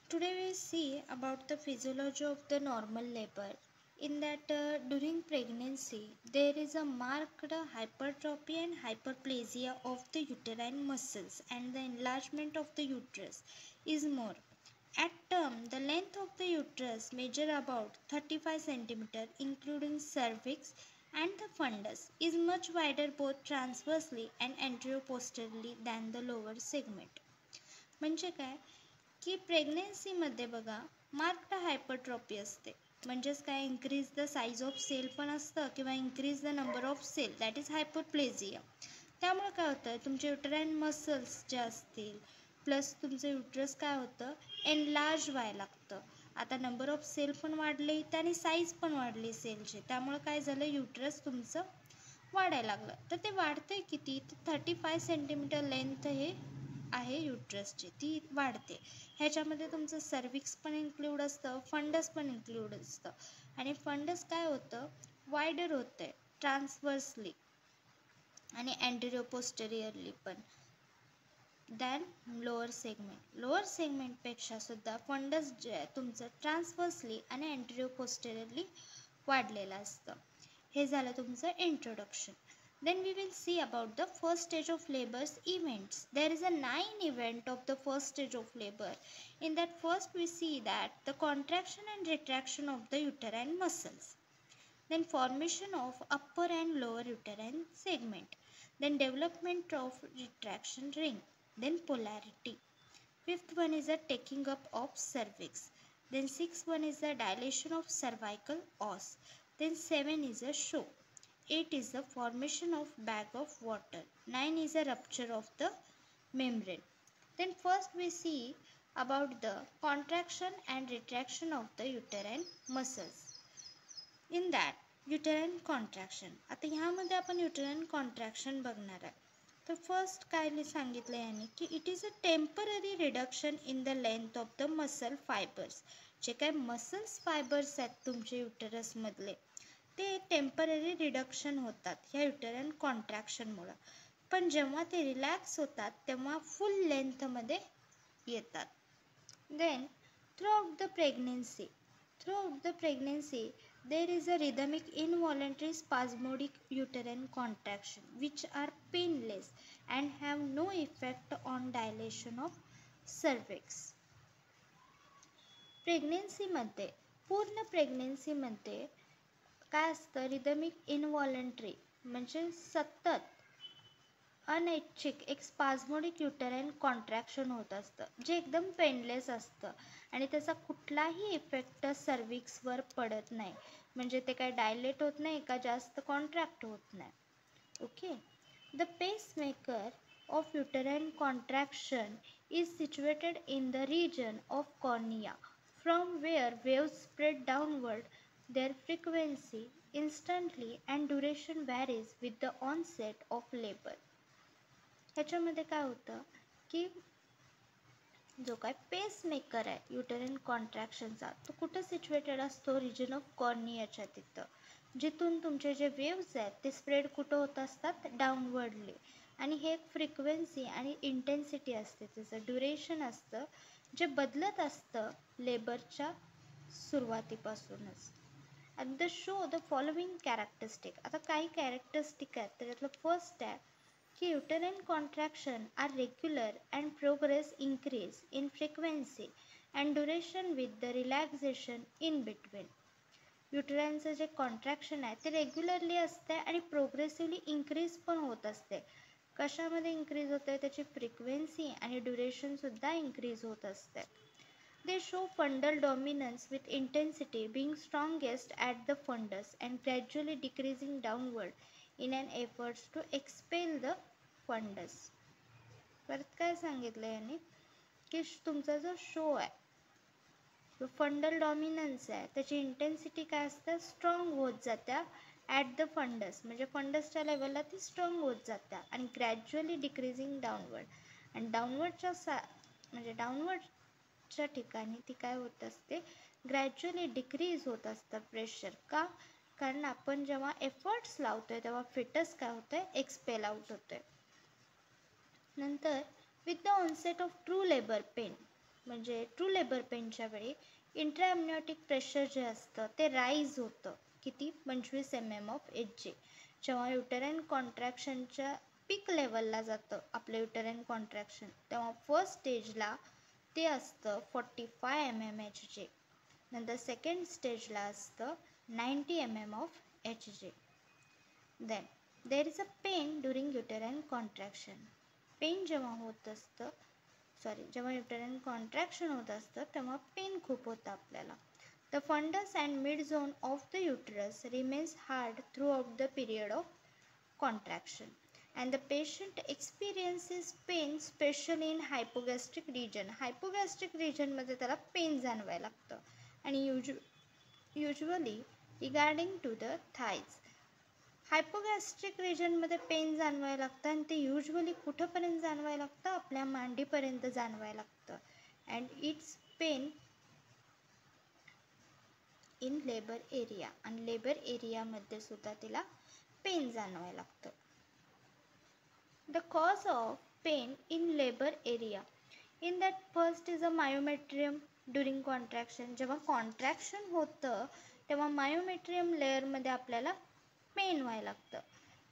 Today we see about the physiology of the normal labor. In that during pregnancy there is a marked hypertrophy and hyperplasia of the uterine muscles and the enlargement of the uterus is more. At term, the length of the uterus measure about 35 cm including cervix and the fundus is much wider both transversely and anteroposteriorly than the lower segment. म्हणजे काय की प्रेग्नेन्सीमध्ये बघा marked हायपरट्रॉपी असते. म्हणजेच काय increase the size of cell पण असतं किंवा increase the number of cell that is hyperplasia. त्यामुळे काय होतं तुमचे युटराईन मसल्स जे असतील प्लस तुमचं युटरस काय होतं एनलार्ज व्हायला लागतं. आता नंबर ऑफ सेल पण वाढले आणि साईज पण वाढली सेलची, त्यामुळे काय झालं युटरस तुमचं वाढायला लागलं. तर ते वाढतंय किती तर 35 सेंटीमीटर लेंथ हे आहे युटरसची ती वाढते. ह्याच्यामध्ये तुमचं सर्विक्स पण इन्क्लूड असतं, फंडस पण इन्क्लूड असतं. आणि फंडस काय होतं वायडर होतं आहे ट्रान्सवर्सली आणि अँटेरियर पोस्टेरियरली पण दॅन लोअर सेगमेंट. लोअर सेगमेंटपेक्षा सुद्धा फंडस जे आहे तुमचं ट्रान्सवर्सली आणि अँटेरियर पोस्टेरियरली वाढलेलं असतं. हे झालं तुमचं introduction. Then we will see about the first stage of labor's events. There is a 9 event of the first stage of labor. In that first we see that the contraction and retraction of the uterine muscles. Then formation of upper and lower uterine segment. Then development of retraction ring. Then polarity. Fifth one is the taking up of cervix. Then sixth one is the dilation of cervical os. Then 7 is a show. 8 is the formation of bag of water. 9 is a rupture of the membrane. Then first we see about the contraction and retraction of the uterine muscles. In that uterine contraction. आता ह्यामध्ये आपण uterine contraction बघणार आहे. तर first काय सांगितलं याने की it is a temporary reduction in the length of the muscle fibres. जे काय मसल्स फायबर्स आहेत तुमचे युटरसमधले ते टेम्पररी रिडक्शन होतात ह्या युटराईन कॉन्ट्रॅक्शनमुळं. पण जेव्हा ते रिलॅक्स होतात तेव्हा फुल लेंथमध्ये येतात. Then throughout the pregnancy there is a rhythmic involuntary spasmodic uterine contraction which are painless and have no effect on dilation of cervix. प्रेग्नेन्सीमध्ये पूर्ण प्रेग्नेन्सीमध्ये काय असतं रिदमिक इनव्हॉलंटरी म्हणजे सतत अनैच्छिक एक स्पाझमोडिक युटराईन कॉन्ट्रॅक्शन होत असतं जे एकदम पेनलेस असतं आणि त्याचा कुठलाही इफेक्ट सर्विक्सवर पडत नाही. म्हणजे ते काय डायलेट होत नाही का जास्त कॉन्ट्रॅक्ट होत नाही. Okay. The pacemaker of uterine contraction is situated in the region of cornea from where waves spread downward. Their frequency instantly and duration varies with the onset of labor. ह्याच्यामध्ये काय होतं की जो काय पेसमेकर आहे युटराईन कॉन्ट्रॅक्शनचा तो कुठं सिच्युएटेड असतो रिजन ऑफ कॉर्नियाच्या तिथं, जिथून तुमचे जे वेव्ज आहेत ते स्प्रेड कुठं होत असतात डाऊनवर्डली. आणि हे एक फ्रिक्वेन्सी आणि इंटेन्सिटी असते, त्याचं ड्युरेशन असतं जे बदलत असतं लेबरच्या सुरुवातीपासूनच. And the show the following characteristic. आता काही कॅरेक्टरिस्टिक आहेत त्याच्यातलं फर्स्ट आहे की uterine contraction are regular and progress increase in frequency and duration with the relaxation in between. युटराईनचं जे कॉन्ट्रॅक्शन आहे ते रेग्युलरली असते आणि प्रोग्रेसिव्हली इन्क्रीज पण होत असते. कशामध्ये इन्क्रीज होते त्याची फ्रिक्वेन्सी आणि ड्युरेशनसुद्धा इन्क्रीज होत असते. They show fundal dominance with intensity being strongest at the fundus and gradually decreasing downward in an effort to expel the fundus. परत काय सांगितलं याने की तुमचा जो शो आहे फंडल डॉमिनन्स आहे त्याची इंटेन्सिटी काय असतं स्ट्रॉंग होत जात्या ॲट द फंडस म्हणजे फंडसच्या लेवलला ती स्ट्रॉंग होत जात्या आणि ग्रॅज्युअली डिक्रीजिंग डाऊनवर्ड. आणि डाऊनवर्डच्या म्हणजे डाऊनवर्डच्या ठिकाणी ती काय होत असते ग्रॅज्युअली डिक्रीज होत असतं प्रेशर. का कारण आपण जेव्हा एफर्ट्स लावतोय तेव्हा फिटस काय होतंय एक्सपेल आउट होतोय. नंतर with the onset of true labour pain म्हणजे ट्रू लेबर पेनच्या वेळी इंट्राएम्नियोटिक प्रेशर जे असतं ते राईज होतं. किती? 25 mm ऑफ HG. जेव्हा युटेराईन कॉन्ट्रॅक्शनच्या पीक लेवलला जातं आपलं युटेराईन कॉन्ट्रॅक्शन, तेव्हा फर्स्ट स्टेजला ते असतं 45 mm HG. नंतर सेकंड स्टेजला असतं 90 mm of HG. Then there is a pain during uterine contraction. Pain जेव्हा होत असतं जेव्हा युटेराईन कॉन्ट्रॅक्शन होत असतं तेव्हा पेन खूप होतं आपल्याला. The fundus and mid-zone of the uterus remains hard throughout the period of contraction, and the patient experiences pain, especially in hypogastric region. Hypogastric region मध्ये त्याला पेन जाणवायला लागतं. आणि usually regarding to the thighs. हायपोगॅस्ट्रिक रिजनमध्ये pen जाणवायला लागतं आणि ते युजली कुठंपर्यंत जाणवायला लागतं? आपल्या मांडीपर्यंत जाणवायला लागतं. And it's pain in labour area, आणि लेबर एरियामध्ये सुद्धा तिला पेन जाणवायला लागतं. The cause of pain in labour area. In that first is a myometrium during contraction. जेव्हा कॉन्ट्रॅक्शन होतं तेव्हा मायोमेट्रियम लेअरमध्ये आपल्याला पेन व्हायला लागतं.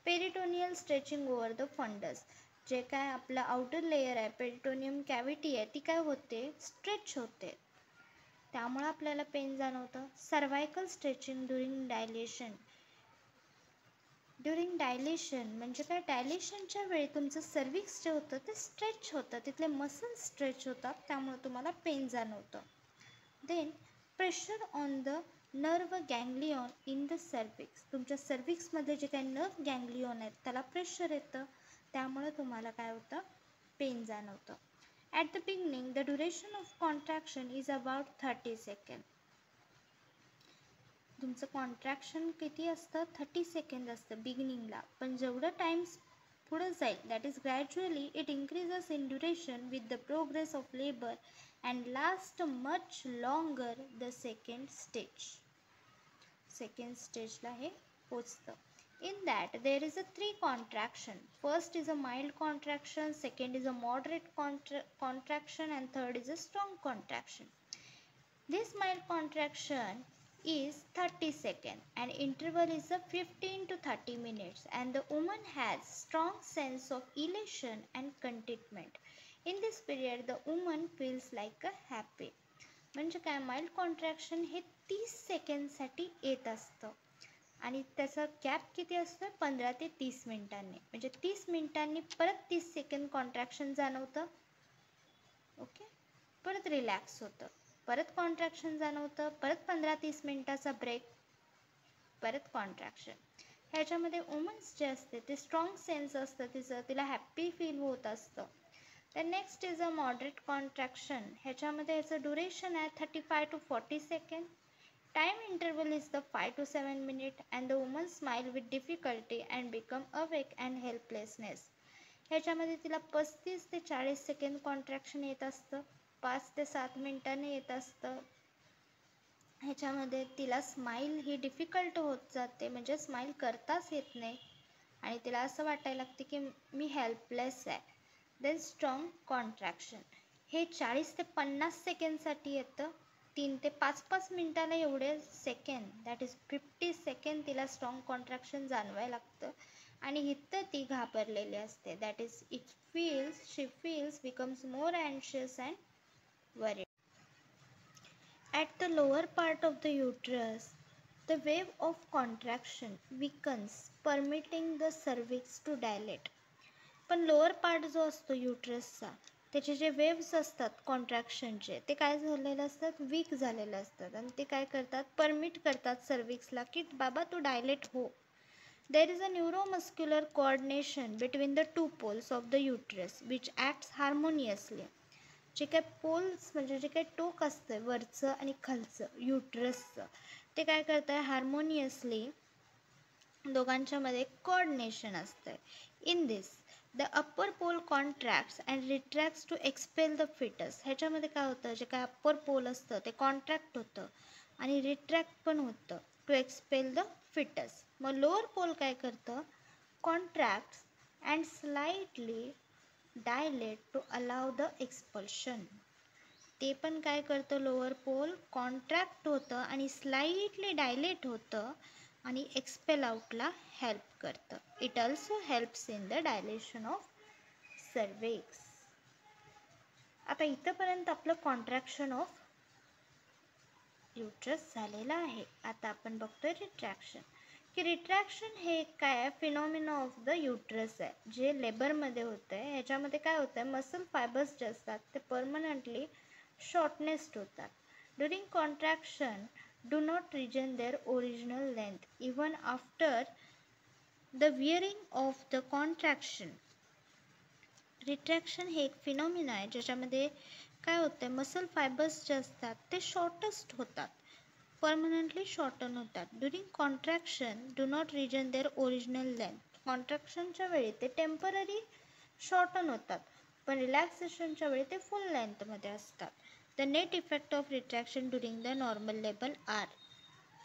Peritoneal stretching over the fundus. जे काय आपलं आउटर लेयर आहे, पेरिटोनियम कॅव्हिटी आहे, ती काय होते? स्ट्रेच होते, त्यामुळे आपल्याला पेन जाणवतं. Cervical stretching during dilation. During dilation म्हणजे काय? डायलेशनच्या वेळी तुमचं सर्विक्स जे होतं ते स्ट्रेच होतं, तिथले मसल्स स्ट्रेच होतात, त्यामुळे तुम्हाला पेन जाणवतं. Then pressure on the nerve ganglion in the cervix. तुमच्या सर्विक्समध्ये जे काही नर्व गँग्लियॉन आहेत त्याला प्रेशर येतं, त्यामुळे तुम्हाला काय होतं? पेन जाणवतं. At the beginning the duration of contraction is about 30 second. तुमचं कॉन्ट्रॅक्शन किती असतं? 30 सेकंड असतं बिगिनिंगला. पण जेवढं टाईम पुढं जाईल, that is gradually it increases in duration with the progress of labour and last much longer the second stage. Second स्टेजला हे पोचतं. In that there is a 3 contraction. First is a mild contraction, second is a moderate contraction, and third is a strong contraction. This mild contraction is 30 seconds and interval is a 15 to 30 minutes, and the woman has strong sense of elation and contentment. In this period the woman feels like a happy. म्हणजे काय? Mild contraction हे 30 सेकंडसाठी येत असतं आणि त्याचा gap किती असतं? 15 ते 30 मिनिटांनी. म्हणजे 30 मिनिटांनी परत 30 सेकंड कॉन्ट्रॅक्शन जाणवतं. ओके, परत रिलॅक्स होतं, परत कॉन्ट्रॅक्शन जाणवतं, परत 15-30 मिनिटाचा ब्रेक, परत कॉन्ट्रॅक्शन. ह्याच्यामध्ये वुमन्स जे असते ते स्ट्रॉंग सेन्स असतं तिला हॅप्पी फील होत असतं. Then next is a moderate contraction. ह्याच्यामध्ये याचं ड्युरेशन आहे 35 to 40 second. Time interval is the 5 to 7 minutes, and the woman smile with difficulty and become awake and helplessness. ह्याच्यामध्ये तिला 35 ते 40 सेकंड कॉन्ट्रॅक्शन येत असतं, 5 ते 7 मिनिटांनी येत असतं. ह्याच्यामध्ये तिला स्माईल ही डिफिकल्ट होत जाते, म्हणजे स्माईल करताच येत नाही आणि तिला असं वाटायला लागते की मी हेल्पलेस आहे. देन स्ट्रॉंग कॉन्ट्रॅक्शन हे 40 ते 50 सेकंडसाठी येतं, 3 ते 5 मिनिटाला एवढे सेकंड, दॅट इज 50 सेकंड तिला स्ट्रॉंग कॉन्ट्रॅक्शन जाणवायला लागतं आणि इथं ती घाबरलेली असते. That is she feels becomes more अँशियस and worried. At the lower part of the uterus the wave of contraction weakens, permitting the cervix to dilate. पण लोअर पार्ट जो असतो युट्रसचा, त्याचे जे वेव्स असतात कॉन्ट्रॅक्शनचे, ते काय झालेले असतात? वीक झालेले असतात आणि ते काय करतात? परमिट करतात सर्विक्सला की बाबा तू डायलेट हो. There is a neuromuscular coordination between the 2 poles of the uterus which acts harmoniously. जे काय पोल्स म्हणजे जे काही टोक असतं वरचं आणि खालचं युट्रसचं, ते काय करतं आहे? हार्मोनियसली दोघांच्या मध्ये कोऑर्डिनेशन असतं. In this the upper pole contracts and retracts to expel the fetus. ह्याच्यामध्ये काय होतं? जे काय अप्पर पोल असतं ते कॉन्ट्रॅक्ट होतं आणि रिट्रॅक्ट पण होतं टू एक्सपेल द फिटस. मग लोअर पोल काय करतं? Contracts and slightly dilate to allow the expulsion. ते पण काय करतं, लोअर पोल कॉन्ट्रॅक्ट होतं आणि स्लाइटली डायलेट होतं आणि एक्सपेल आउटला हेल्प करतं. It also helps in the dilation of cervix. आता इथंपर्यंत आपलं कॉन्ट्रॅक्शन ऑफ युट्रस झालेलं आहे. आता आपण बघतोय रिट्रॅक्शन, की रिट्रॅक्शन हे काय फिनॉमिना ऑफ द युट्रस आहे, जे लेबरमध्ये होतं आहे. ह्याच्यामध्ये काय होतं आहे, मसल फायबर्स जे असतात ते परमनंटली शॉर्टनेस्ड होतात. During contraction do not regain their original length even after the wearing off of कॉन्ट्रॅक्शन. रिट्रॅक्शन हे एक फिनॉमिना आहे ज्याच्यामध्ये काय होतं आहे, मसल फायबर्स जे असतात ते शॉर्टेस्ट होतात, परमनंटली शॉर्टन होतात. During contraction do not regain their original length. कॉन्ट्रॅक्शनच्या वेळी ते टेम्पररी शॉर्टन होतात, पण रिलॅक्सेशनच्या वेळी ते फुल लेंथमध्ये असतात. The net effect of retraction during the normal labour are.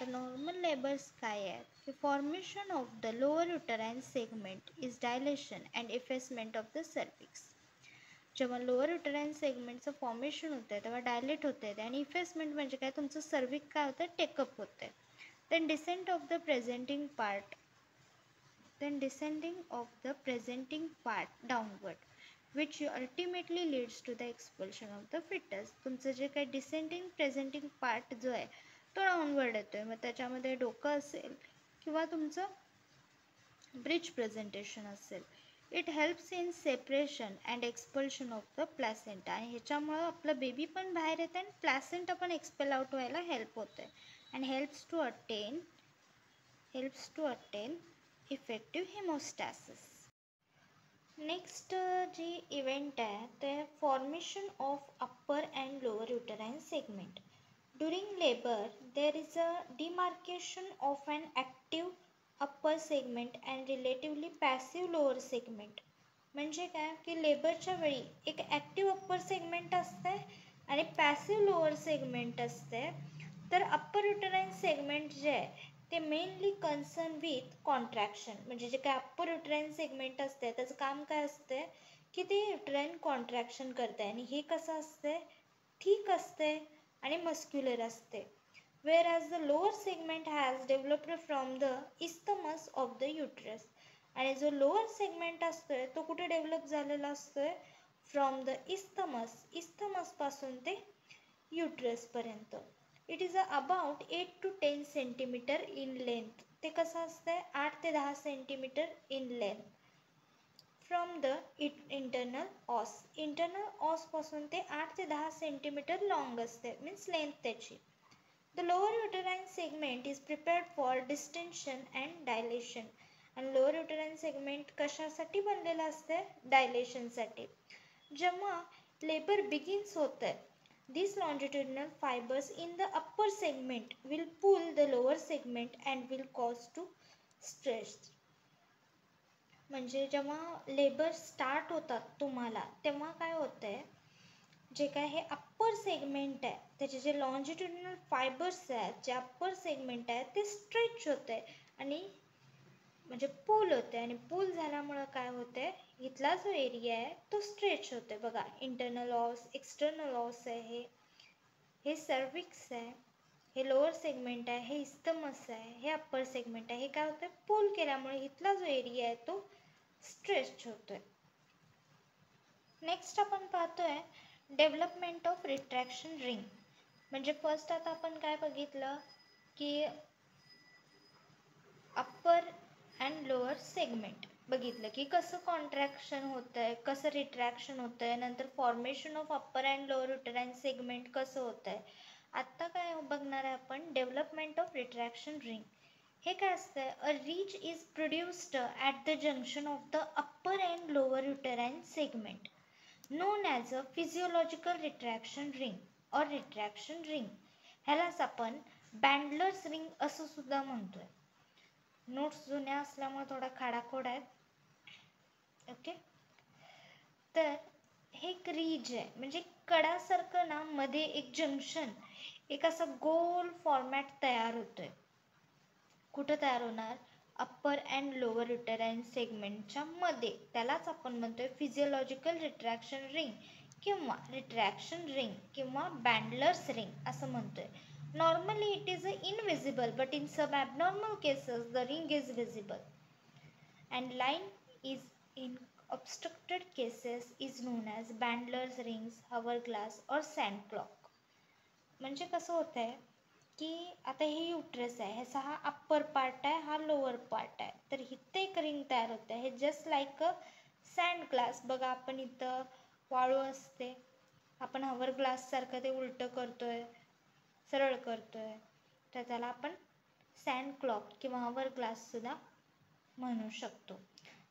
तर नॉर्मल लेबर्स काय आहेत, की formation of the lower uterine segment is dilation and effacement of the cervix. जेव्हा लोअर युटराइन सेगमेंटचं फॉर्मेशन होतं आहे तेव्हा डायलेट होतं आहे, आणि इफेसमेंट म्हणजे काय, तुमचं सर्विक काय होतं, टेकअप होतं आहे. Then descent of the presenting part, downward which ultimately leads to the expulsion of the fetus. तुमचं जे काही डिसेंडिंग प्रेझेंटिंग पार्ट जो आहे तो डाउनवर्ड येतो आहे. मग त्याच्यामध्ये डोकं असेल किंवा तुमचं ब्रिज प्रेझेंटेशन असेल. It helps in separation and expulsion of the placenta. आणि ह्याच्यामुळं आपलं बेबी पण बाहेर येतं आणि प्लॅसेंटा पण एक्सपेल आउट व्हायला हेल्प होतं आहे. And helps to attain effective haemostasis. Next जी इव्हेंट आहे ते formation of upper and lower uterine segment. During labour there is a demarcation of an active upper segment and relatively passive lower segment. म्हणजे काय, की लेबरच्या वेळी एक active upper segment असते आणि पॅसिव्ह लोअर सेगमेंट असते. तर अप्पर युटराइन सेगमेंट जे आहे ते मेनली कन्सर्न विथ कॉन्ट्रॅक्शन. म्हणजे जे काय अप्पर युटराइन सेगमेंट असते त्याचं काम काय असते, की ते युटराइन कॉन्ट्रॅक्शन करते. आणि हे कसं असते, थिक असते आणि मस्क्युलर असते. whereas the lower segment has developed from the isthmus of the uterus. आणि जो लोअर सेगमेंट असतोय तो कुठे डेव्हलप झालेला असतोय, फ्रॉम द इस्थमस पासून ते युटरस पर्यंत. It is about 8 to 10 centimetre in length. ते कसं असतंय, 8 ते 10 centimetre in length. From the internal ऑस पासून ते 8 ते 10 सेंटीमीटर लॉंग असते, मीन्स लेंथ त्याची. The lower uterine segment is prepared for distension and dilation. आणि लोअर युटराइन सेगमेंट कशासाठी बनलेलं असते, डायलेशनसाठी. जेव्हा लेबर बिगिन्स होत आहे, these longitudinal fibers in the upper segment will pull the lower segment and will cause to stress. म्हणजे जेव्हा labour start होतात तुम्हाला तेव्हा काय होतं आहे, जे काय हे अप्पर सेगमेंट आहे त्याचे जे लॉन्जिट्युडिनल फायबर्स आहेत, जे अप्पर सेगमेंट आहे ते स्ट्रेच होते आणि म्हणजे पूल होते. आणि पूल झाल्यामुळं काय होते, इथला जो एरिया आहे तो स्ट्रेच होते. बघा, इंटरनल ऑस, एक्सटर्नल ऑस आहे, हे सर्विक्स आहे, हे लोअर सेगमेंट आहे, हे इस्थमस आहे, हे अप्पर सेगमेंट आहे. हे काय होतं, पूल केल्यामुळे इथला जो एरिया आहे तो स्ट्रेच होतोय. नेक्स्ट आपण पाहतोय डेव्हलपमेंट ऑफ रिट्रॅक्शन रिंग. म्हणजे फर्स्ट आता आपण काय बघितलं, की अप्पर अँड लोअर सेगमेंट बघितलं की कसं कॉन्ट्रॅक्शन होतं आहे, कसं रिट्रॅक्शन होतं आहे, नंतर formation of upper and lower uterine segment कसं होतं आहे. आत्ता काय बघणार आहे आपण, डेव्हलपमेंट ऑफ रिट्रॅक्शन रिंग. हे काय असतं, a ridge is produced at the junction of the upper and lower uterine segment known as a physiological retraction ring or retraction ring. ह्यालाच आपण बँडलर्स रिंग असं सुद्धा म्हणतोय. नोट्स जुन्या असल्यामुळे थोडा खाडाखोड आहेत. ओके, तर हे एक रीज आहे, म्हणजे कडासारखं ना मध्ये एक जंक्शन, एक असं गोल फॉर्मॅट तयार होतोय. कुठं तयार होणार, अप्पर अँड लोअर युटराइन सेगमेंटच्या मध्ये. त्यालाच आपण म्हणतोय फिजिओलॉजिकल रिट्रॅक्शन रिंग किंवा रिट्रॅक्शन रिंग किंवा बँडलर्स रिंग असं म्हणतोय. Normally it is invisible but in some abnormal cases the ring is visible and line is in obstructed cases is known as Bandl's rings, hourglass और sand clock. म्हणजे कसं होतं आहे की आता हे युट्रस आहे, ह्याचा हा अप्पर पार्ट आहे, हा लोअर पार्ट आहे, तर इथं एक रिंग तयार होते. हे just like a sand glass. बघा आपण इथं वाळू असते, आपण हवर ग्लाससारखं ते उलटं करतोय, सरळ करतोय, तर त्याला आपण सँड क्लॉक किंवा हवर ग्लाससुद्धा म्हणू शकतो.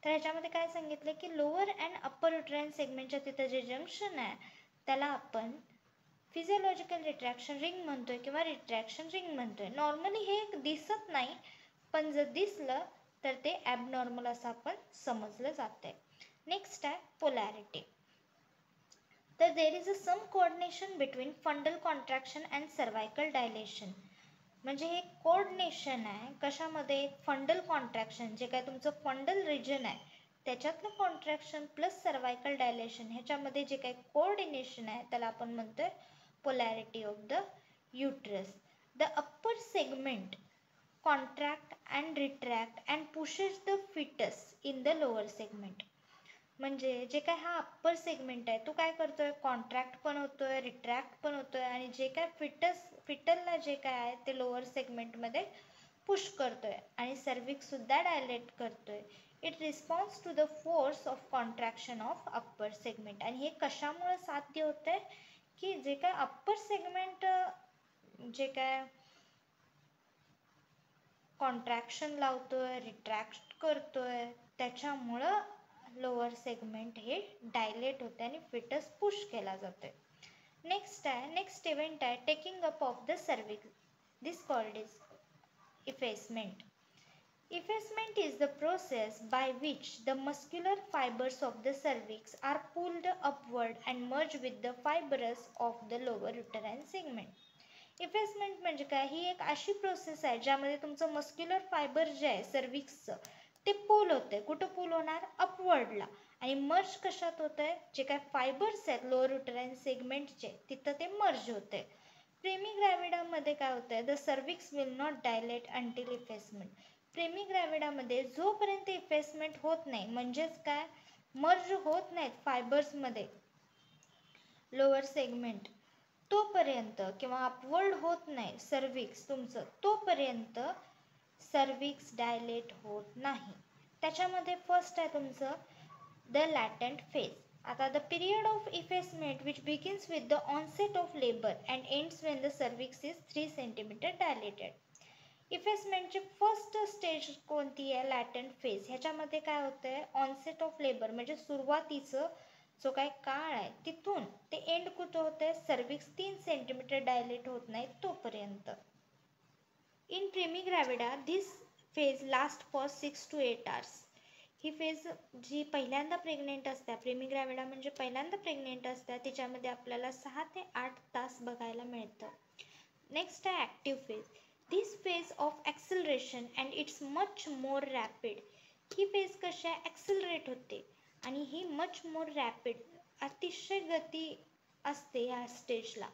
तर ह्याच्यामध्ये काय सांगितलं की लोअर अँड अप्पर युट्राइन सेगमेंटच्या तिथं जे जंक्शन आहे त्याला आपण फिजिओलॉजिकल रिट्रॅक्शन रिंग म्हणतोय किंवा रिट्रॅक्शन रिंग म्हणतोय. नॉर्मली हे दिसत नाही, पण जर दिसलं तर ते ॲबनॉर्मल असं आपण समजलं जातंय. नेक्स्ट आहे पोलॅरिटी. तर there is a some coordination between fundal contraction and cervical dilation. म्हणजे हे कोऑर्डिनेशन आहे कशामध्ये, फंडल कॉन्ट्रॅक्शन, जे काय तुमचं फंडल रिजन आहे त्याच्यातलं कॉन्ट्रॅक्शन प्लस सर्वायकल डायलेशन, ह्याच्यामध्ये जे काही कोऑर्डिनेशन आहे त्याला आपण म्हणतोय polarity of the uterus. The upper segment contract and retract and pushes the fetus in the lower segment. म्हणजे जे काय हा अप्पर सेगमेंट आहे तो काय करतोय, कॉन्ट्रॅक्ट पण होतोय, रिट्रॅक्ट पण होतोय, आणि जे काय फिटलला जे काय आहे ते लोअर सेगमेंटमध्ये पुश करतोय आणि सर्विक्स सुद्धा डायलेट करतोय. It response to the force of contraction of upper segment. आणि हे कशामुळे साध्य होतंय की जे काय अप्पर सेगमेंट जे काय कॉन्ट्रॅक्शन लावतोय, रिट्रॅक्ट करतोय, त्याच्यामुळं लोअर सेगमेंट हे डायलेट होते आणि फिटस पुश केला जातोय. नेक्स्ट इव्हेंट आहे taking up of the cervix. This called is effacement. Effacement is the process by which the muscular fibers of the cervix are pulled upward and merge with the fibers of the lower uterine segment. Effacement म्हणजे काय, ही एक अशी process आहे ज्यामध्ये तुमचं muscular fibre जे आहे सर्विक्सचं ते पूल होते. कुठं पूल होणार, अपवर्डला. आणि मर्ज कशात होत आहे, जे काय फायबर्स आहेत लोअर युटराइन सेगमेंटचे तिथं ते मर्ज होते. प्रेमिग्रॅव्हिडामध्ये काय होतं आहे, the cervix will not dilate until effacement. प्रेमिग्रॅव्हिडामध्ये जोपर्यंत इफेसमेंट होत नाही, म्हणजेच काय मर्ज होत नाहीत फायबर्समध्ये लोअर सेगमेंट, तोपर्यंत किंवा अपवर्ड होत नाही सर्विक्स तुमचं, तोपर्यंत सर्विक्स डायलेट होत नाही. त्याच्यामध्ये फर्स्ट आहे तुमचं द लॅटेंट फेज. आता the period of effacement which begins with the onset of labour and ends when the cervix is 3 centimetre dilated. इफेसमेंटची फर्स्ट स्टेज कोणती आहे, लॅटेंट फेज. ह्याच्यामध्ये काय होतं आहे, ऑनसेट ऑफ लेबर म्हणजे सुरुवातीचं जो काय काळ आहे तिथून ते एंड कुठं होतं आहे, सर्विक्स 3 सेंटीमीटर डायलेट होत नाही तोपर्यंत. In primigravida this phase last for 6 to 8 hours. ही फेज जी पहिल्यांदा प्रेग्नेंट असते, प्रेमिग्रॅव्हिडा म्हणजे पहिल्यांदा प्रेग्नेंट असते, तिच्यामध्ये आपल्याला 6 ते 8 तास बघायला मिळतं. नेक्स्ट आहे active phase. This phase of acceleration and it's much more rapid. He phase कशी आहे, ॲक्सिलरेट होते आणि ही मच मोर रॅपिड, अतिशय गती असते ह्या स्टेजला.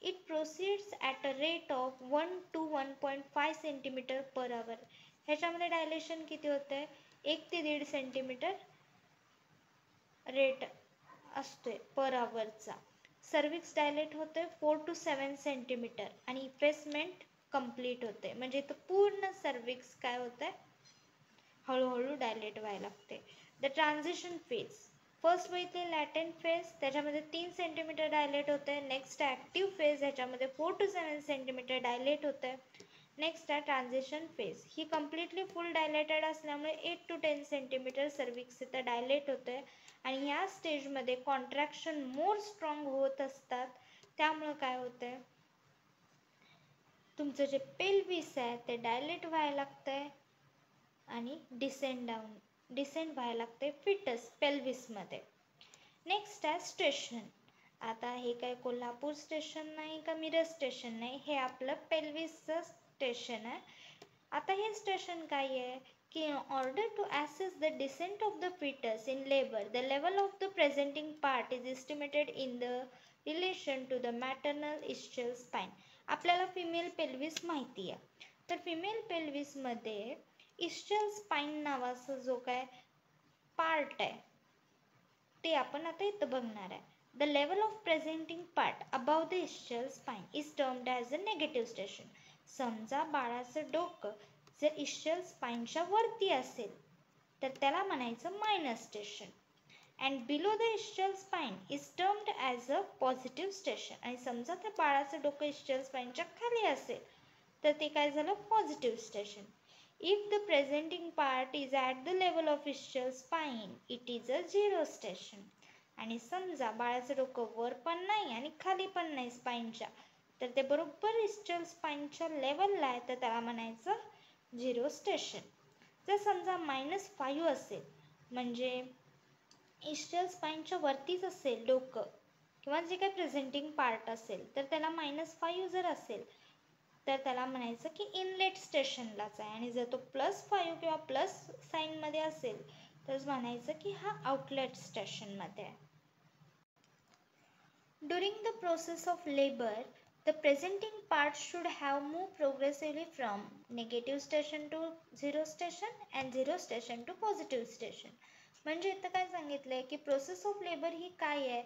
It proceeds at a rate of 1 to 1.5 centimetre per hour. ह्याच्यामध्ये डायलेशन किती होतं आहे, 1 ते 1.5 सेंटीमीटर रेट असतोय पर आवरचा. सर्विक्स डायलेट होते 4 to 7 सेंटीमीटर आणि इफेसमेंट कंप्लीट होते. म्हणजे इथं पूर्ण सर्विक्स काय होतं आहे, हळूहळू डायलेट व्हायला लागते. The transition phase. फर्स्ट बघितले लॅटेंट फेज, त्याच्यामध्ये 3 सेंटीमीटर डायलेट होते. नेक्स्ट ॲक्टिव्ह फेज, ह्याच्यामध्ये 4 to 7 सेंटीमीटर डायलेट होते. नेक्स्ट आहे ट्रान्झिशन फेज. ही कम्प्लिटली फुल डायलेटेड असल्यामुळे 8 to 10 सेंटीमीटर सर्विक्स इथं डायलेट होते आणि ह्या स्टेजमध्ये कॉन्ट्रॅक्शन मोर स्ट्रॉंग होत असतात. त्यामुळं काय होतं आहे, तुमचं जे पेल्विस आहे ते डायलेट व्हायला लागतं आहे आणि डिसेंड व्हायला लागते फिटस पेल्विसमध्ये. नेक्स्ट आहे स्टेशन. आता हे काय कोल्हापूर स्टेशन नाही का मिरज स्टेशन नाही, हे आपलं पेल्विसचं स्टेशन आहे. आता हे स्टेशन काय आहे की in order to assess the descent of the fetus in labor, the level of the presenting part is estimated in the relation to the maternal ischial spine. आपल्याला फिमेल पेल्विस माहिती आहे, तर फिमेल पेल्विसमध्ये इस्चियल स्पाइन नावाचा जो काय part आहे ते आपण आता इथं बघणार आहे. The level of presenting part above the ischial spine is termed as a negative station. समजा बाळाचं डोकं जर इस्चियल स्पाइनच्या वरती असेल तर त्याला म्हणायचं minus station. And below the ischial spine is termed as a positive station. आणि समजा त्या बाळाचं डोकं इस्चियल स्पाइनच्या खाली असेल तर ते काय झालं, positive station. If the presenting part is at the level of ischial spine, it is a zero station. आणि समजा बाळाचं डोकं वर पण नाही आणि खाली पण नाही स्पाइनच्या, तर ते बरोबर इस्चियल स्पाइनच्या लेवलला आहे, तर त्याला म्हणायचं झिरो स्टेशन. जर समजा -5 असेल म्हणजे इस्चियल स्पाइनच्या वरतीच असेल डोकं किंवा जे काही प्रेझेंटिंग पार्ट असेल, तर त्याला -5 जर असेल तर त्याला म्हणायचं की इनलेट स्टेशनलाच आहे. आणि जर तो +5 किंवा प्लस साईनमध्ये असेल तर म्हणायचं की हा आउटलेट स्टेशनमध्ये आहे. During the process of labour, the presenting part should have move progressively from negative station to zero station and zero station to positive station. म्हणजे इथं काय सांगितलं आहे की प्रोसेस ऑफ लेबर ही काय आहे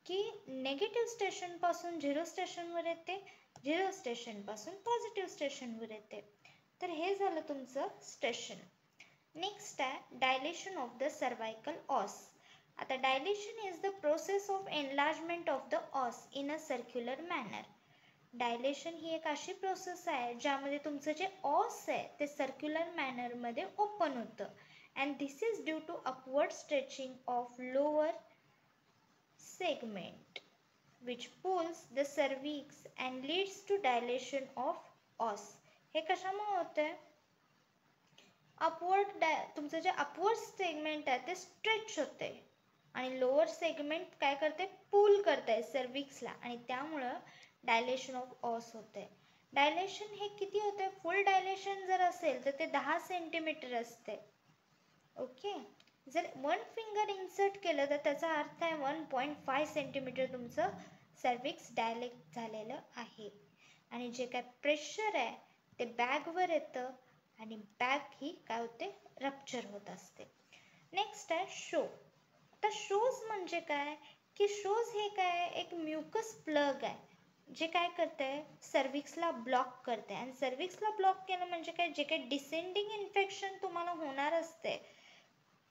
की नेगेटिव्ह स्टेशनपासून झिरो स्टेशनवर येते, झिरो स्टेशनपासून पॉझिटिव्ह स्टेशनवर येते. तर हे झालं तुमचं स्टेशन. नेक्स्ट आहे dilation of the cervical os. आता dilation is the process of enlargement of the os in a circular manner. Dilation ही एक अशी प्रोसेस आहे ज्यामध्ये तुमचं जे ऑस आहे ते सर्क्युलर मॅनरमध्ये ओपन होतं. And this is due to upward stretching of lower segment which pulls the cervix and leads to dilation of os. हे कशामुळे होतंय, अपवर्ड तुमचं जे अपवर्ड सेगमेंट आहे ते स्ट्रेच होते आणि लोअर सेगमेंट काय करते, पुल करते सर्विक्सला आणि त्यामुळं डायलेशन ऑफ ऑस होते. डायलेशन हे किती होते, फुल डायलेशन जर असेल तर ते 10 सेंटीमीटर असते. ओके, जर 1 फिंगर इन्सर्ट केलं तर त्याचा अर्थ आहे 1.5 सेंटीमीटर तुमचं सर्विक्स डायलेट झालेलं आहे. आणि जे काय प्रेशर आहे ते बॅगवर येतं आणि बॅग ही काय होते, रप्चर होत असते. नेक्स्ट आहे शो. आता शोज म्हणजे काय की शोज हे काय एक म्युकस प्लग आहे जे काय करते आहे, सर्विक्सला ब्लॉक करते. आणि सर्विक्सला ब्लॉक केलं म्हणजे काय, जे काही डिसेंडिंग इन्फेक्शन तुम्हाला होणार असते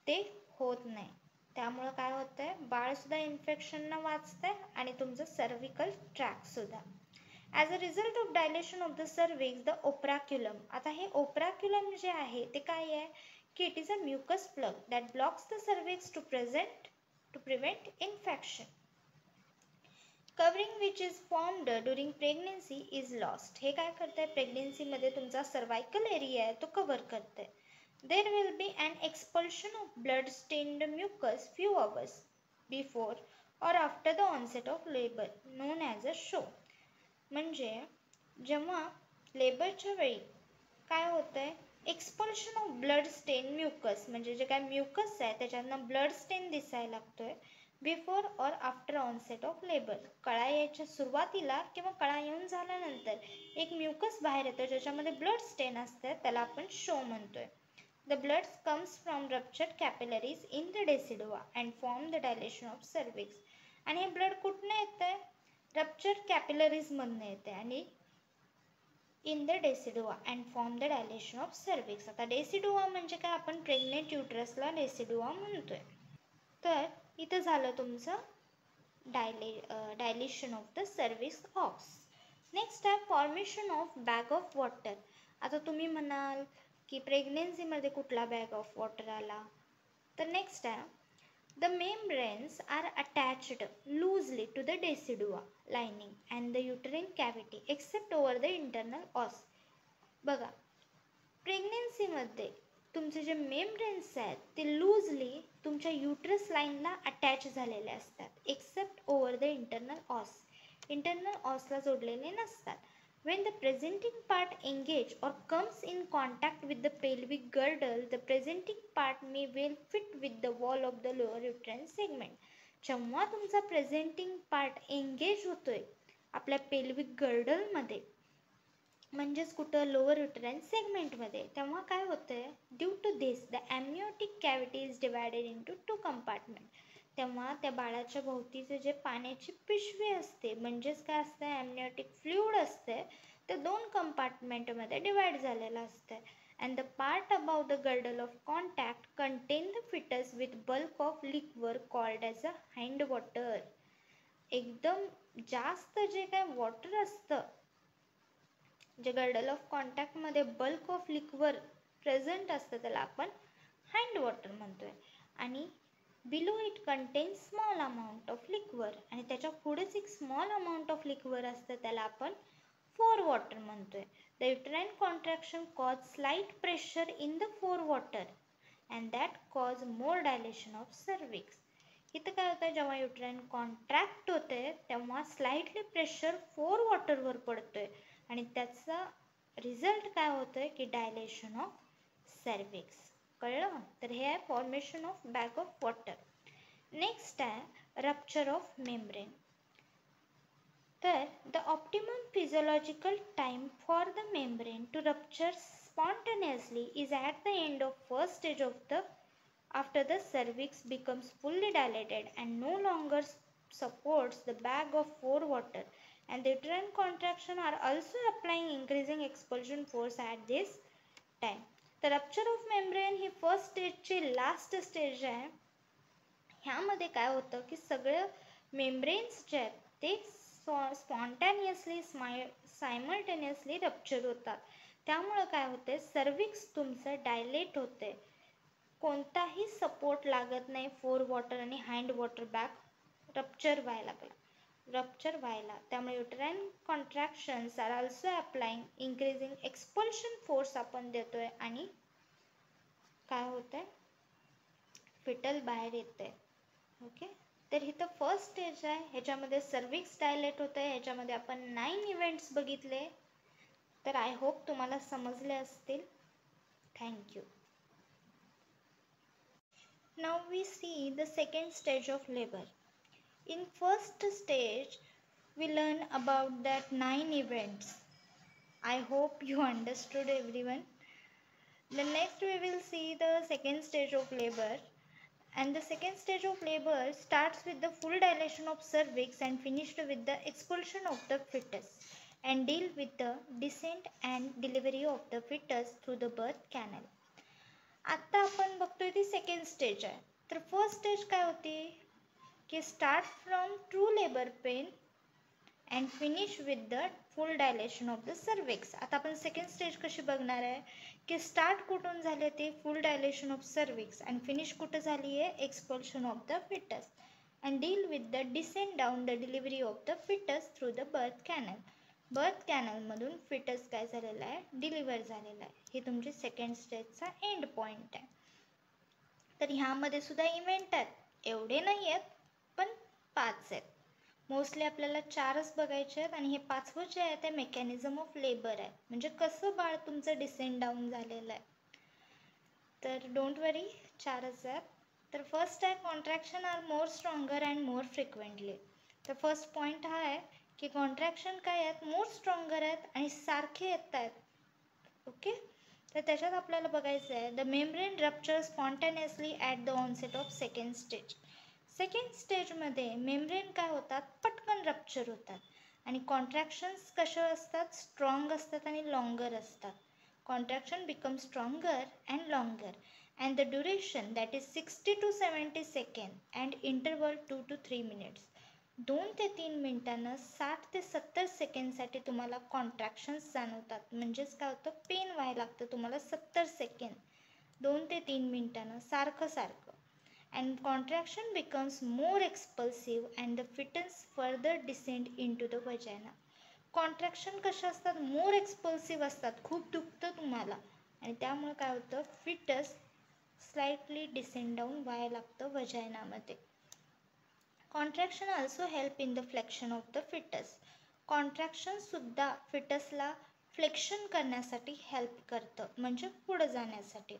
ते होत नाही. त्यामुळं काय होतंय, बाळसुद्धा इन्फेक्शननं वाचतंय आणि तुमचं सर्विकल ट्रॅकसुद्धा. As a result of dilation of the cervix the operculum. आता हे ओपराक्युलम जे आहे ते काय आहे की it is a mucus plug that blocks the cervix to prevent infection. Covering which is formed during pregnancy is lost. हे काय करतंय, प्रेग्नेन्सीमध्ये तुमचा सर्वायकल एरिया आहे तो कव्हर करते. There will be an expulsion of blood-stained mucus few hours before or after the onset of labor, known as a show. म्हणजे जेव्हा लेबरच्या वेळी काय होतंय, expulsion of blood stain mucus, म्हणजे जे काय म्युकस आहे त्याच्यातनं ब्लड स्टेन दिसायला लागतोय बिफोर और आफ्टर ऑनसेट ऑफ लेबर. कळा यायच्या सुरुवातीला किंवा कळा येऊन झाल्यानंतर एक म्युकस बाहेर येतो ज्याच्यामध्ये ब्लड स्टेन असते, त्याला आपण शो म्हणतोय. The blood comes from ruptured capillaries in the decidua and form the dilation of cervix. आणि हे ब्लड कुठनं येतंय, रप्चर्ड कॅपिलरीज मधनं येते आणि in the decidua and form the dilation of cervix. आता डेसिडुआ म्हणजे काय, आपण प्रेग्नेंट युट्रसला डेसिडुआ म्हणतोय. तर इथं झालं तुमचं dilation of the cervix os. Next आहे formation of bag of water. आता तुम्ही म्हणाल की प्रेग्नेन्सीमध्ये कुठला बॅग ऑफ वॉटर आला, तर नेक्स्ट आहे the membranes are attached loosely to the decidua lining and the uterine cavity except over the internal os. बघा, प्रेग्नेन्सीमध्ये तुमचे जे मेम्ब्रेन्स आहेत ते लूजली तुमच्या युटरस लाईनला अटॅच झालेले असतात except over the internal os. Internal ऑसला जोडलेले नसतात. When the presenting part engages or comes in contact with the pelvic girdle, the presenting part may well fit with the wall of the lower uterine segment. जेव्हा तुमचा presenting part engage होतोय आपल्या pelvic गर्डलमध्ये, म्हणजेच कुठं lower युटराइन सेगमेंटमध्ये, तेव्हा काय होतंय, due to this the amniotic cavity is divided into 2 compartment. तेव्हा त्या बाळाच्या भोवतीचे जे पाण्याची पिशवी असते, म्हणजेच काय असतं, ॲम्निओटिक फ्लुइड असते, ते 2 कंपार्टमेंटमध्ये डिवाइड झालेलं असतं. And the part about the girdle of contact contain the fetus with bulk of liquor called as a hand water. एकदम जास्त जे काय वॉटर असतं, जे गर्डल ऑफ कॉन्टॅक्टमध्ये बल्क ऑफ लिक्वर प्रेझेंट असतं, त्याला आपण हँड वॉटर म्हणतोय. आणि below it contains small amount of liquor, आणि त्याच्या पुढेच एक स्मॉल अमाऊंट ऑफ लिक्वर असतं, त्याला आपण फोर वॉटर म्हणतोय. The uterine contraction cause slight pressure in the fore water and that cause more dilation of cervix. इथं काय होतं, जेव्हा युटराइन कॉन्ट्रॅक्ट होते तेव्हा स्लाइटली प्रेशर फोर वॉटरवर पडतोय आणि त्याचा रिझल्ट काय होतोय की डायलेशन ऑफ सर्विक्स. कळलं? तर हे आहे formation of bag of water. Next आहे रप्चर ऑफ मेम्ब्रेन. तर the optimum physiological time for the membrane to rupture spontaneously is at the end of first stage of the after the cervix becomes fully dilated and no longer supports the bag of four water, and the uterine contraction are also applying increasing expulsion force at this time. The rupture of membrane he first स्टेजची last stage आहे. ह्यामध्ये काय होतं की सगळं membranes जे आहेत ते स्पॉन्टॅनियसली सायमल्टेनियसली रप्चर होतात. त्यामुळं काय होते, सर्विक्स तुमचं डायलेट होते, कोणताही सपोर्ट लागत नाही फोर वॉटर आणि हँड वॉटर बॅग रप्चर व्हायला. त्यामुळे uterine contractions are also applying increasing expulsion force आपण देतोय आणि काय होतंय, फिटल बाहेर येते. ओके, तर इथं फर्स्ट स्टेज आहे, ह्याच्यामध्ये सर्विक्स डायलेट होतं आहे. ह्याच्यामध्ये आपण 9 इव्हेंट्स बघितले. तर आय होप तुम्हाला समजले असतील. Thank you. Now we see the second stage of labour. In first stage we learn about that 9 events. I hope you understood everyone. The next we will see the second stage of labor, and the second stage of labor starts with the full dilation of cervix and finished with the expulsion of the fetus and deal with the descent and delivery of the fetus through the birth canal. आता आपण बघतोय ती second stage आहे. तर first stage काय होती की start from true labour pen and finish with the full dilation of the cervix. आता आपण सेकंड स्टेज कशी बघणार आहे की स्टार्ट कुठून झाले ते फुल डायलेशन ऑफ सर्विक्स आणि फिनिश कुठं झाली आहे expulsion of the fetus and deal with the descend down the delivery of the fetus through the birth canal. Birth कॅनलमधून फिटस काय झालेला आहे, डिलिव्हर झालेला आहे. हे तुमची सेकंड स्टेजचा एंड पॉईंट आहे. तर ह्यामध्ये सुद्धा इव्हेंट आहेत, एवढे नाही आहेत पण 5 आहेत. मोस्टली आपल्याला 4च बघायचे आहेत आणि हे 5वं जे आहे ते मेकॅनिझम ऑफ लेबर आहे, म्हणजे कसं बाळ तुमचं डिसेंड डाऊन झालेलं आहे. तर डोंट वरी, 4च आहेत. तर फर्स्ट आहे contraction are more stronger and more frequently. तर फर्स्ट पॉईंट हा आहे की कॉन्ट्रॅक्शन काय आहेत, मोर स्ट्रॉंगर आहेत आणि सारखे येत आहेत. ओके, तर त्याच्यात आपल्याला बघायचं आहे the membrane rupture spontaneously at the onset of second stage. Second स्टेजमध्ये मेम्ब्रेन काय होतात, पटकन रप्चर होतात आणि कॉन्ट्रॅक्शन्स कशा असतात, स्ट्रॉंग असतात आणि लॉंगर असतात. Contraction become stronger and longer and the duration that is 60 to 70 second and interval 2 to 3 minutes. 2 ते 3 मिनिटांना 60 ते 70 सेकंडसाठी तुम्हाला कॉन्ट्रॅक्शन्स जाणवतात. म्हणजेच काय होतं, पेन व्हायला लागतं तुम्हाला 70 सेकंड 2 ते 3 मिनिटांना सारखं. And contraction becomes more expulsive and the fetus further descend into the vagina. Contraction कशा असतात, मोर एक्सपल्सिव्ह असतात, खूप दुखतं तुम्हाला आणि त्यामुळे काय होतं, फिटस स्लाइटली डिसेंड डाऊन व्हायला लागतं वजायनामध्ये. Contraction also help in the flexion of the fetus. Contraction सुद्धा फिटसला फ्लेक्शन करण्यासाठी हेल्प करतं, म्हणजे पुढे जाण्यासाठी.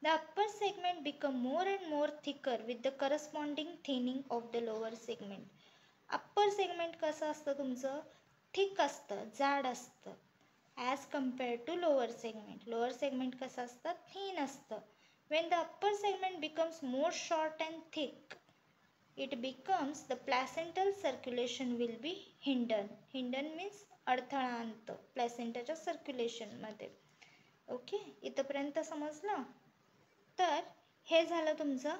The upper segment become more and more thicker with the corresponding thinning of the lower segment. Upper segment कसं असतं तुमचं, थिक असतं, जाड असतं, as compared to lower segment. Lower segment कसं असतं, थिन असतं. When the upper segment becomes more short and thick, it becomes the placental circulation will be hindered. Hindered means अडथळा आणतं प्लॅसेंटाच्या सर्क्युलेशनमध्ये. ओके, इथंपर्यंत समजलं. तर हे झालं तुमचं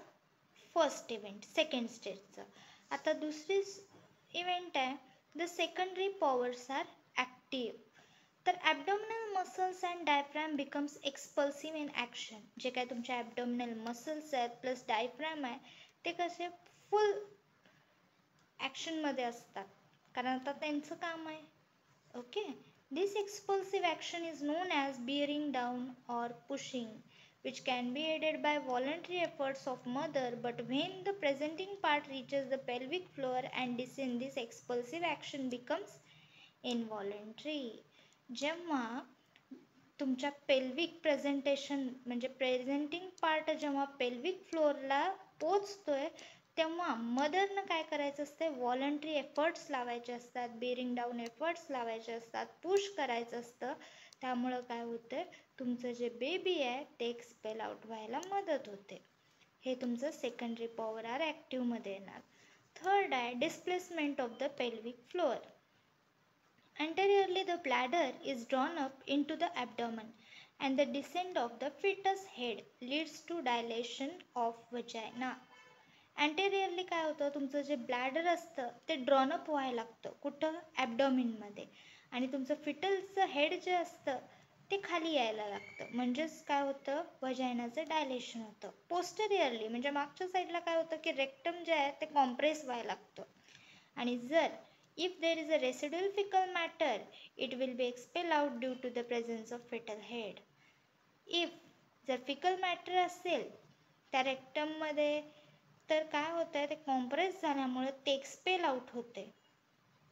फर्स्ट इव्हेंट, सेकंड स्टेजचं. आता दुसरी इव्हेंट आहे, the secondary powers are active. तर abdominal muscles and diaphragm becomes expulsive in action. जे काय तुमचे ॲबडॉमिनल मसल्स आहेत प्लस डायफ्रॅम आहे ते कसे फुल ॲक्शनमध्ये असतात, कारण आता त्यांचं काम आहे. Okay, this expulsive action is known as bearing down or pushing, which can be aided by voluntary efforts of mother, but when the presenting part reaches the pelvic floor and descends, this expulsive action becomes involuntary. जेव्हा तुमच्या pelvic presentation म्हणजे presenting part जेव्हा pelvic फ्लोअरला पोचतोय तेव्हा मदरनं काय करायचं असते, voluntary efforts लावायचे असतात, बेरिंग डाऊन एफर्ट्स लावायचे असतात, पुश करायचं असतं. त्यामुळं काय होतं, तुमचं जे बेबी आहे ते एक्सपेल आउट व्हायला मदत होते. हे तुमचं सेकंडरी पॉवर आर ॲक्टिव्हमध्ये येणार. थर्ड आहे displacement of the pelvic floor. Anteriorly, the bladder is drawn up into the abdomen, and the descent of the fetus head leads to dilation of vagina. Anteriorly काय होतं, तुमचं जे bladder असतं ते drawn up व्हायला लागतं. कुठं, ॲबडॉमिनमध्ये. आणि तुमचं फिटलचं हेड जे असतं ते खाली यायला लागतं. म्हणजेच काय होतं, वजायनाचं डायलेशन होतं. पोस्टेरियरली म्हणजे मागच्या साईडला काय होतं की रेक्टम जे आहे ते कॉम्प्रेस व्हायला लागतं. आणि जर if there is a residual fecal matter, it will be expelled out due to the presence of fetal head. if जर fecal matter असेल त्या रेक्टममध्ये तर काय होतं आहे, ते कॉम्प्रेस झाल्यामुळे ते एक्सपेल आउट होते.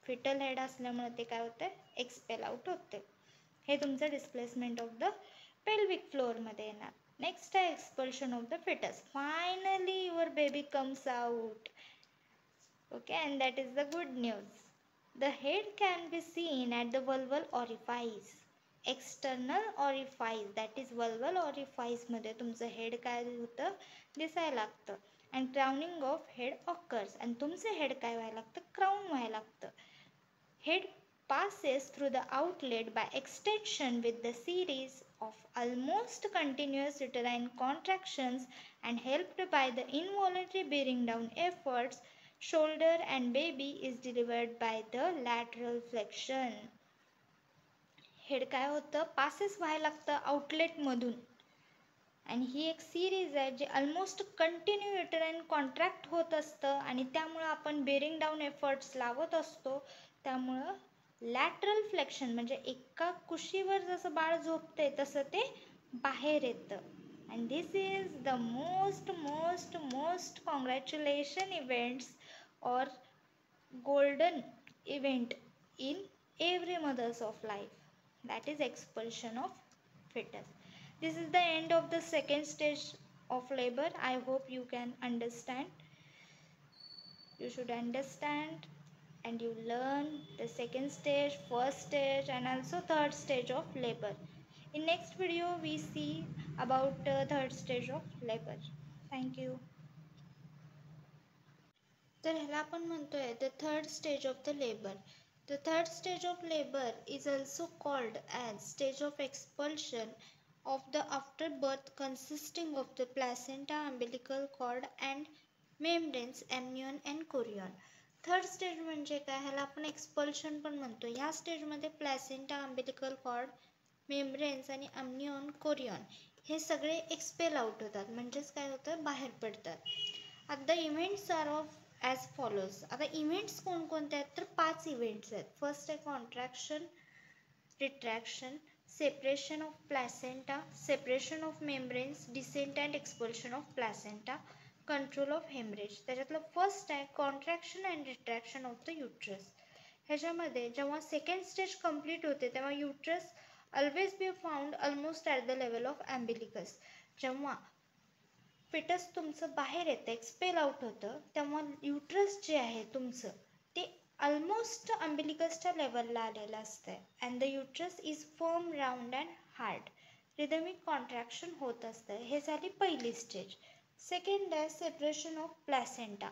फिटल हेड असल्यामुळे ते काय होतं, एक्सपेल आउट होते. हे तुमचं डिस्प्लेसमेंट ऑफ द पेल्विक फ्लोअरमध्ये येणार. नेक्स्ट आहे expulsion of the fetus. Finally your baby comes out. Okay, and that is the good news. The head can be seen at the vulval orifice. External orifice, that is vulval orifice मध्ये तुमचं head काय होतं, दिसायला लागतं. And crowning of head occurs. आणि तुमचं head काय व्हायला लागतं, क्राऊन व्हायला लागतं. Head passes through the outlet by extension with the series of almost continuous uterine contractions and helped by the involuntary bearing down efforts. Shoulder and baby is delivered by the lateral flexion. Head काय होतं, passes व्हायला लागतं आउटलेटमधून. आणि ही एक series आहे जे almost continue युटराइन contract होत असतं आणि त्यामुळं आपण बेरिंग डाऊन एफर्ट्स लावत असतो. त्यामुळं लॅटरल फ्लेक्शन म्हणजे एका कुशीवर जसं बाळ झोपते तसं ते बाहेर येतं. And this is the most congratulation events or golden event in every mother's of life, that is expulsion of fetus. This is the end of the second stage of labor. I hope you can understand. You should understand and you learn the second stage, first stage and also third stage of labor. In next video we see about third stage of labor. Thank you. तर ह्याला आपण म्हणतोय the third stage of the labor. The third stage of labor is also called as stage of expulsion of the afterbirth, consisting of the placenta, umbilical cord and membranes, amnion and chorion. Third stage म्हणजे काय, ह्याला आपण expulsion पण म्हणतो. ह्या स्टेजमध्ये placenta, umbilical cord, membranes आणि अम्नियॉन, कोरियॉन हे सगळे एक्सपेल आउट होतात. म्हणजेच काय होतं, बाहेर पडतात. आता the events are of as follows. आता इव्हेंट्स कोणकोणते आहेत तर 5 इव्हेंट्स आहेत. फर्स्ट आहे contraction, retraction, separation of placenta, separation of membranes, descent and expulsion of placenta, control of haemorrhage. त्याच्यातलं फर्स्ट आहे contraction and retraction of the uterus. ह्याच्यामध्ये जेव्हा सेकंड स्टेज कंप्लीट होते तेव्हा uterus always be found almost at the level of umbilicus. जेव्हा fetus तुमचं बाहेर येतं, एक्सपेल आउट होतं, तेव्हा युट्रस जे आहे तुमचं ते ऑलमोस्ट अम्बिलिकसच्या लेवलला आलेलं असतं and the uterus is firm, round and hard. Rhythmic contraction होत असतं. हे झाली पहिली स्टेज. सेकंड आहे सेपरेशन ऑफ प्लॅसेंटा.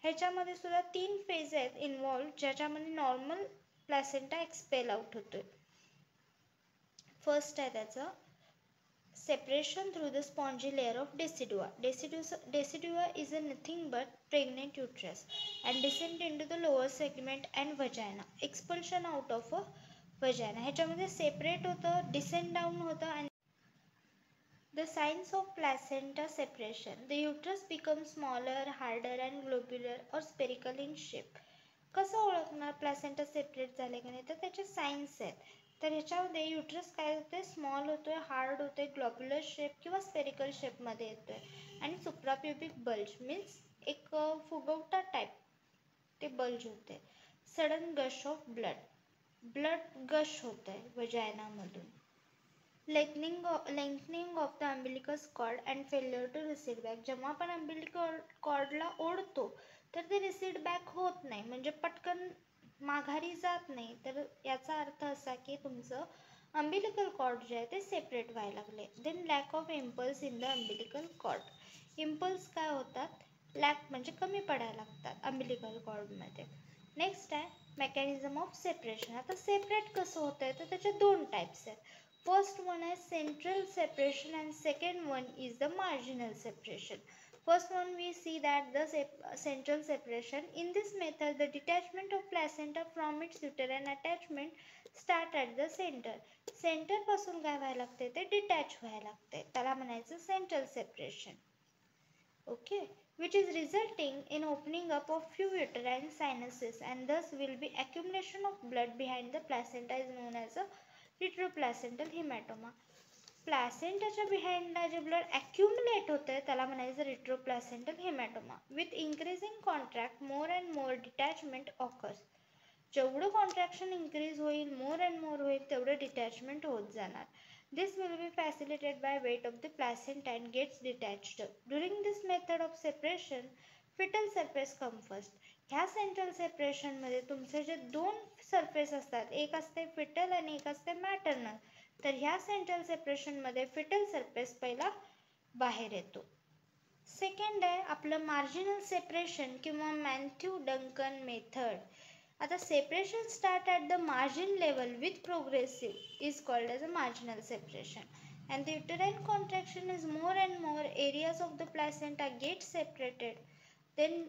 ह्याच्यामध्ये सुद्धा 3 फेज आहेत इन्व्हॉल्व, ज्याच्यामध्ये नॉर्मल प्लॅसेंटा एक्सपेल आउट होतोय. फर्स्ट आहे त्याचं separation through the spongy layer of decidua. Decidua is a nothing but pregnant uterus and descent into the lower segment and vagina. Expulsion out of a vagina. ह्याच्यामध्ये separate होतं, descend down होतं and the signs of placenta separation. The uterus becomes smaller, harder and globular or spherical in shape. कसं ओळखणार placenta separate झाले की नाही, तर त्याचे science आहेत. तर ह्याच्यामध्ये युट्रस काय होते, स्मॉल होतोय, हार्ड होतोय, ग्लोब्युलर शेप किंवा स्पेरिकल शेपमध्ये येतोय आणि सुप्राप्युबिक बल्ज मीन्स एक फुगवटा टाईप ते बल्ज होते. Sudden gush of blood gush होत आहे वजायनामधून. Lengthening of the umbilicus cord and failure to recede back. जेव्हा आपण अम्बिलिकल कॉर्डला ओढतो तर ते रिसीड बॅक होत नाही, म्हणजे पटकन माघारी जात नाही. तर याचा अर्थ असा की तुमचं अम्बिलिकल कॉर्ड जे आहे ते सेपरेट व्हायला लागले. Then lack of impulse in the umbilical cord. Impulse काय होतात, लॅक म्हणजे कमी पडायला लागतात अम्बिलिकल कॉर्डमध्ये. नेक्स्ट आहे मेकॅनिझम ऑफ सेपरेशन. आता सेपरेट कसं होतं आहे तर त्याचे 2 टाईप्स आहेत. First one is central separation and second one is the marginal separation. First one we see that the central separation. In this method the detachment of placenta from its uterine attachment start at the center. Center पासून काय व्हायला लागते ते detach व्हायला लागते, त्याला म्हणायचं central separation. Okay, which is resulting in opening up of few uterine sinuses and thus will be accumulation of blood behind the placenta is known as a retroplacental hematoma. प्लॅसेंटाच्या बिहाइंडला जे ब्लड ॲक्युमुलेट होतं आहे त्याला म्हणायचं retroplacental haematoma. With increasing contract more and more detachment occurs. जेवढं contraction increase होईल, more and मोर होईल, तेवढं detachment होत जाणार. This will be facilitated by weight of the placenta and gets detached. During this method of separation, fetal surface comes first. ह्या central सेपरेशनमध्ये तुमचे जे 2 surface असतात, एक असते फिटल आणि एक असते मॅटर्नल. तर ह्या सेंट्रल सेपरेशनमध्ये फिटल सरफेस पहिला बाहेर येतो. सेकंड आहे आपलं मार्जिनल सेपरेशन किंवा मॅथ्यू डंकन मेथड. आता separation start at the margin level with progressive is called as a marginal separation and the uterine contraction is more and more areas of the placenta get separated. Then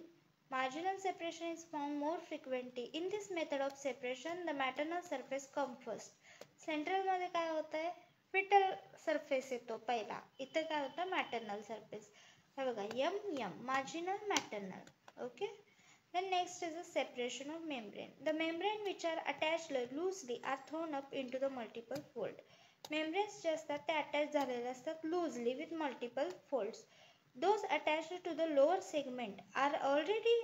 marginal separation is found more frequently. In this method of separation the maternal surface comes first. Central मध्ये काय होत आहे, foetal surface येतो पहिला, इथं काय होतं maternal surface. हे बघा M marginal maternal. Okay. Then next is the separation of membrane. The membrane which are attached loosely are thrown up into the multiple fold. Membranes जे असतात ते अटॅच झालेले असतात loosely with multiple folds. Those attached to the lower segment are already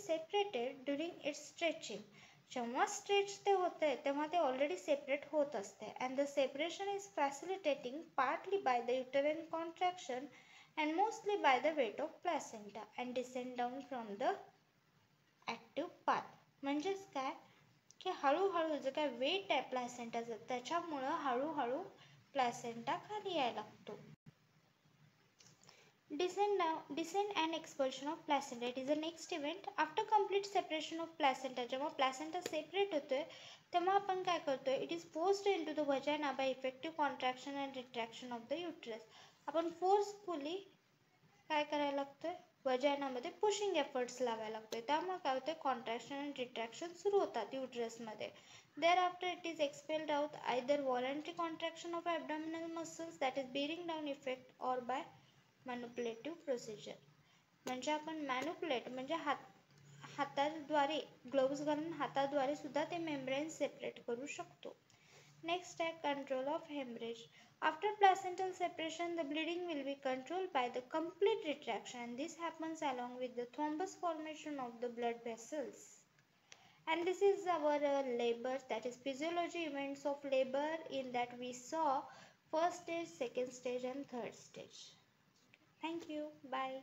separated during its stretching. जेव्हा stretch ते होते तेव्हा ते ऑलरेडी सेपरेट होत असते. and the separation is facilitating partly by the uterine contraction and mostly by the weight of placenta and descend down from the active path. म्हणजेच काय की हळूहळू जे काय वेट आहे प्लॅसेंटाचं त्याच्यामुळं हळूहळू प्लॅसेंटा खाली यायला लागतो. Descent and expulsion of placenta. It is the next event after complete separation of placenta. जेव्हा प्लॅसेंटा सेपरेट होतोय तेव्हा आपण काय करतोय, it is forced into the vagina by effective contraction and retraction of the uterus. आपण forcefully काय करायला लागतोय, वजाइनामध्ये पुशिंग एफर्ट्स लावायला लागतोय. त्यामुळे काय होतंय, कॉन्ट्रॅक्शन अँड रिट्रॅक्शन सुरू होतात युटरसमध्ये. Thereafter it is expelled out either voluntary contraction of abdominal muscles that is bearing down effect or by manipulative procedure. म्हणजे आपण मॅन्युप्युलेट म्हणजे हाताद्वारे ग्लोव्ज घालून हाताद्वारे सुद्धा ते मेम्ब्रेन सेपरेट करू शकतो. Next, control of hemorrhage. After placental separation, the bleeding will be controlled by the complete retraction. This happens along with the thrombus formation of the blood vessels. And this is our labor, that is physiology events of labor, in that we saw first stage, second stage and third stage. Thank you. Bye.